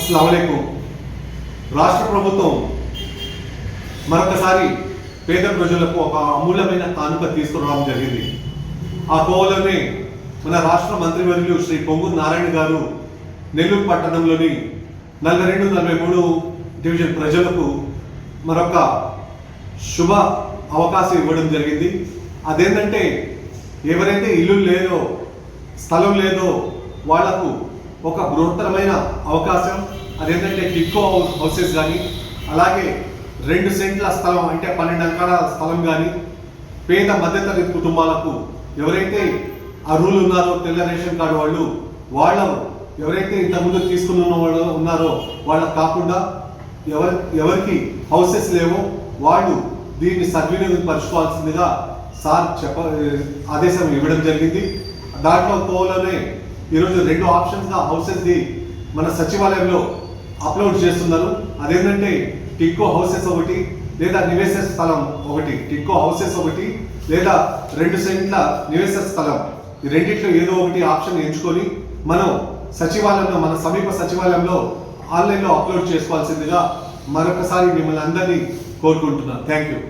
అస్సలాము అలైకుం. రాష్ట్ర ప్రభుత్వం మరొకసారి పేద ప్రజలకు ఒక అమూల్యమైన కానుక తీసుకురావడం జరిగింది. ఆ కోవలోనే మన రాష్ట్ర మంత్రివర్యులు శ్రీ పొంగూరు నారాయణ గారు నెల్లూరు పట్టణంలోని 42-43 డివిజన్ ప్రజలకు మరొక శుభ అవకాశం ఇవ్వడం జరిగింది. అదేంటంటే ఎవరైతే ఇల్లు లేదో, స్థలం లేదో వాళ్లకు ఒక బృహత్తరమైన అవకాశం. అదేంటంటే టిక్కో హౌసెస్ కానీ, అలాగే 2 సెంట్ల స్థలం అంటే 12 అంకణాల స్థలం కానీ పేద మధ్యతరగతి కుటుంబాలకు ఎవరైతే అర్హులు ఉన్నారో తెల్ల రేషన్ కార్డు వాళ్ళు ఎవరైతే ఇంతకుముందు తీసుకున్న వాళ్ళు ఉన్నారో వాళ్ళకు కాకుండా ఎవరికి హౌసెస్ లేవో వాళ్ళు దీన్ని సద్వినియోగం పరచుకోవాల్సిందిగా సార్ ఆదేశం ఇవ్వడం జరిగింది. దాంట్లో తోలోనే ఈరోజు 2 ఆప్షన్స్గా హౌసెస్ది మన సచివాలయంలో అప్లోడ్ చేస్తున్నారు. అదేంటంటే టిక్కో హౌసెస్ ఒకటి, లేదా నివేశ స్థలం ఒకటి. టిక్కో హౌసెస్ ఒకటి లేదా 2 సెంట్ల నివేశ స్థలం, ఈ రెండిట్లో ఏదో ఒకటి ఆప్షన్ ఎంచుకొని మనం సచివాలయంలో, మన సమీప సచివాలయంలో ఆన్లైన్లో అప్లోడ్ చేసుకోవాల్సిందిగా మరొకసారి మిమ్మల్ని అందరినీ కోరుకుంటున్నాను. Thank you.